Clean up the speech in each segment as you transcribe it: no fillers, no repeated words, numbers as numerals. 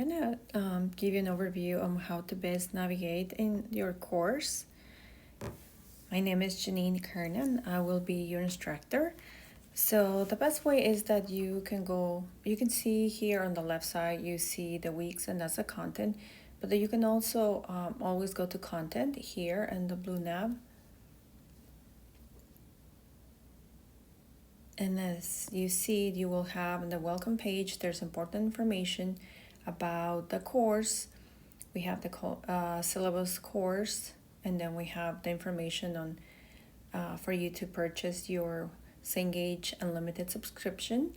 gonna give you an overview on how to best navigate in your course. My name is Janine Kernan. I will be your instructor. So the best way is that you can see here on the left side, you see the weeks and that's the content, but then you can also always go to content here in the blue nav. And as you see, you will have in the welcome page, there's important information about the course. We have the syllabus course, and then we have the information on for you to purchase your Cengage Unlimited subscription,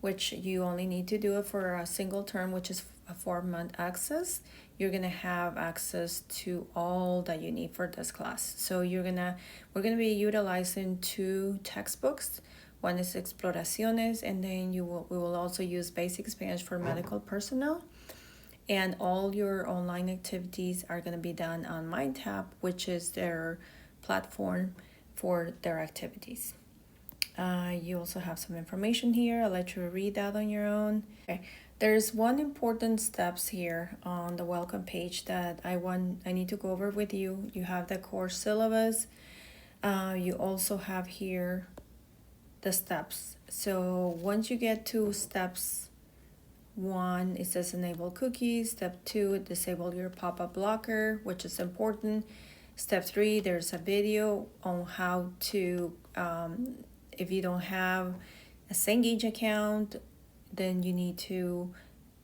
which you only need to do it for a single term, which is a 4-month access. You're gonna have access to all that you need for this class. So we're gonna be utilizing 2 textbooks. One is Exploraciones, and then we will also use Basic Spanish for medical personnel. And all your online activities are going to be done on MindTap, which is their platform for their activities. You also have some information here. I'll let you read that on your own. Okay. There's one important steps here on the welcome page that I need to go over with you. You have the course syllabus. You also have here the steps. So once you get to steps 1, it says enable cookies. Step 2, disable your pop-up blocker, which is important. Step 3, there's a video on how to, if you don't have a Cengage account, then you need to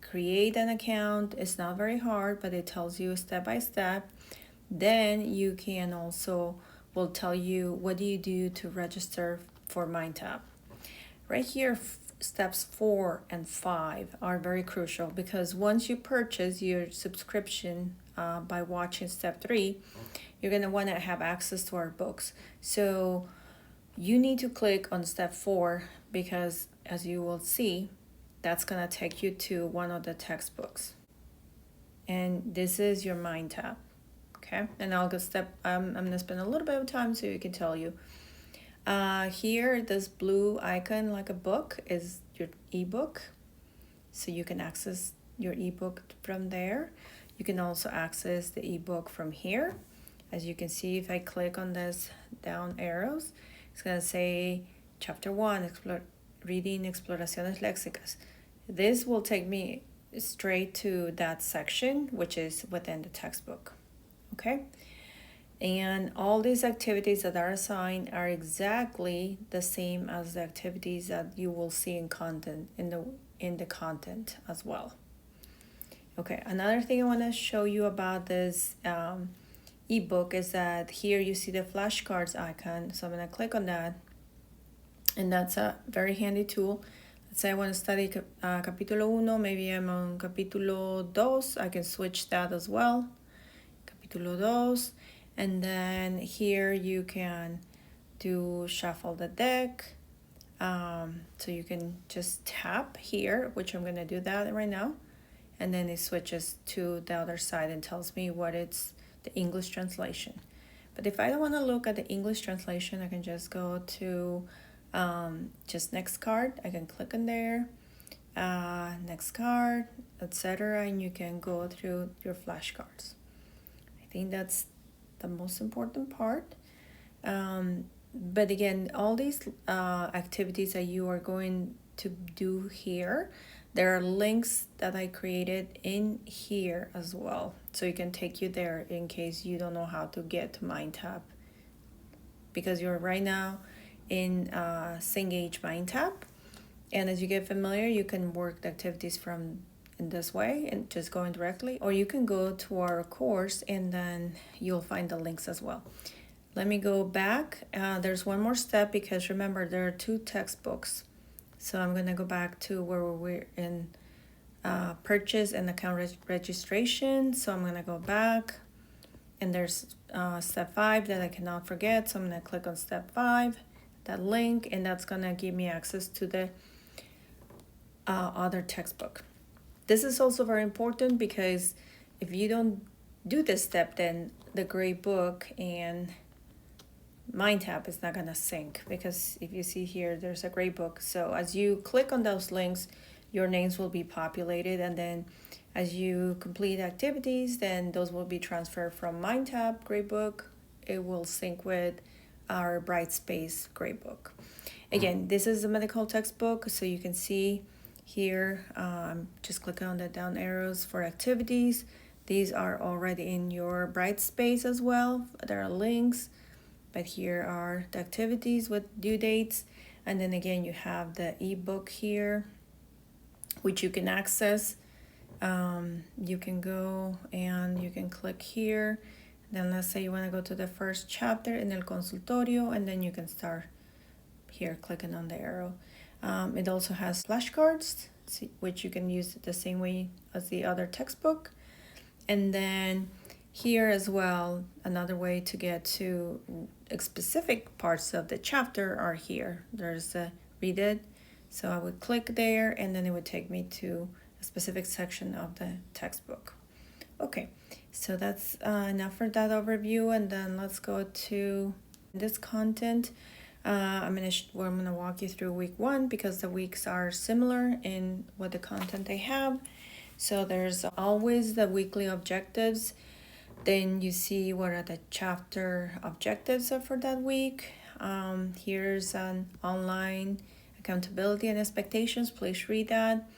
create an account. It's not very hard, but it tells you step by step. Then you can also, will tell you what do you do to register for MindTap. Right here, steps 4 and 5 are very crucial because once you purchase your subscription by watching step 3, you're going to want to have access to our books. So you need to click on step 4 because as you will see, that's going to take you to one of the textbooks. And this is your MindTap. Okay, and I'll go I'm going to spend a little bit of time so you can tell you. Here, this blue icon like a book is your ebook. So you can access your ebook from there. You can also access the ebook from here. As you can see, if I click on this down arrows, it's going to say chapter 1, reading Exploraciones Léxicas. This will take me straight to that section, which is within the textbook. Okay. And all these activities that are assigned are exactly the same as the activities that you will see in content in the content as well. Okay, another thing I want to show you about this ebook is that here you see the flashcards icon. So I'm going to click on that, and that's a very handy tool. Let's say I want to study capítulo 1, maybe I'm on capítulo 2. I can switch that as well. Capítulo 2. And then here you can do shuffle the deck. So you can just tap here, which I'm going to do that right now. And then it switches to the other side and tells me what it's the English translation. But if I don't want to look at the English translation, I can just go to just next card. I can click on there, next card, etc. And you can go through your flashcards. I think that's the most important part. But again, all these activities that you are going to do here, there are links that I created in here as well. So you can take you there in case you don't know how to get to MindTap. Because you're right now in Cengage MindTap. And as you get familiar, you can work the activities from in this way and just going directly, or you can go to our course and then you'll find the links as well. Let me go back. There's one more step because remember there are 2 textbooks. So I'm going to go back to where we're in purchase and account registration. So I'm going to go back and there's step 5 that I cannot forget. So I'm going to click on step 5, that link, and that's going to give me access to the other textbook. This is also very important because if you don't do this step, then the gray book and MindTap is not going to sync because if you see here, there's a gray book. So as you click on those links, your names will be populated, and then as you complete activities, then those will be transferred from MindTap Gradebook. It will sync with our Brightspace Gradebook. Again, this is a medical textbook, so you can see here, just click on the down arrows for activities. These are already in your Brightspace as well. There are links, but here are the activities with due dates. And then again, you have the ebook here, which you can access. You can go and you can click here. Then let's say you want to go to the first chapter in El Consultorio, and then you can start here clicking on the arrow. It also has flashcards, which you can use the same way as the other textbook. And then here as well, another way to get to specific parts of the chapter are here. There's a read it. So I would click there, and then it would take me to a specific section of the textbook. Okay, so that's enough for that overview, and then let's go to this content. I'm gonna walk you through week 1 because the weeks are similar in what the content they have. So there's always the weekly objectives. Then you see what are the chapter objectives are for that week. Here's an online accountability and expectations. Please read that.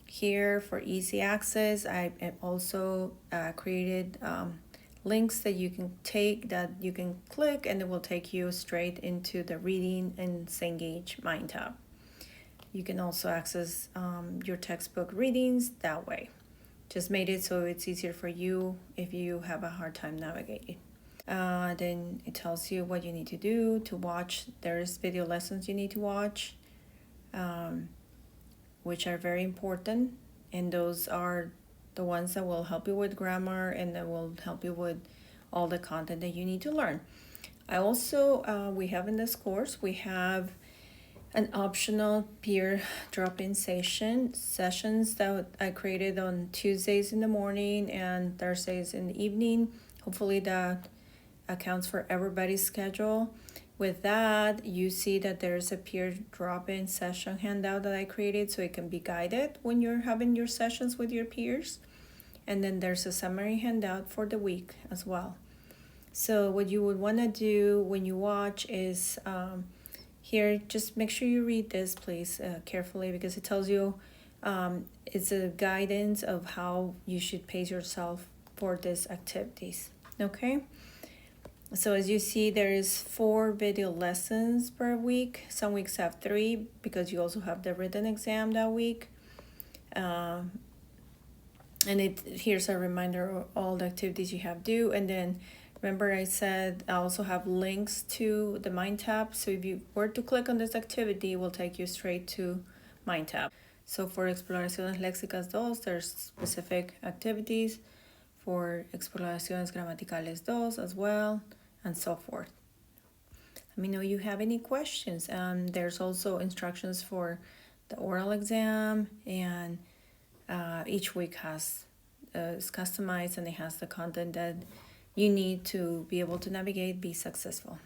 Here for easy access, I also created links that you can take, that you can click, and it will take you straight into the reading and Cengage MindTap. You can also access your textbook readings that way. Just made it so it's easier for you if you have a hard time navigating. Then it tells you what you need to do to watch. There's video lessons you need to watch, which are very important, and those are the ones that will help you with grammar and that will help you with all the content that you need to learn. I also, we have in this course, we have an optional peer drop-in sessions that I created on Tuesdays in the morning and Thursdays in the evening. Hopefully that accounts for everybody's schedule. With that, you see that there's a peer drop-in session handout that I created so it can be guided when you're having your sessions with your peers. And then there's a summary handout for the week as well. So what you would want to do when you watch is here, just make sure you read this, please, carefully, because it tells you it's a guidance of how you should pace yourself for these activities. Okay? So as you see, there is 4 video lessons per week. Some weeks have 3 because you also have the written exam that week. And here's a reminder of all the activities you have due. And then remember I said I also have links to the MindTap. So if you were to click on this activity, it will take you straight to MindTap. So for Exploraciones Léxicas 2, there's specific activities. For Exploraciones Gramaticales 2 as well, and so forth. Let me know if you have any questions. There's also instructions for the oral exam, and each week has is customized and it has the content that you need to be able to navigate, be successful.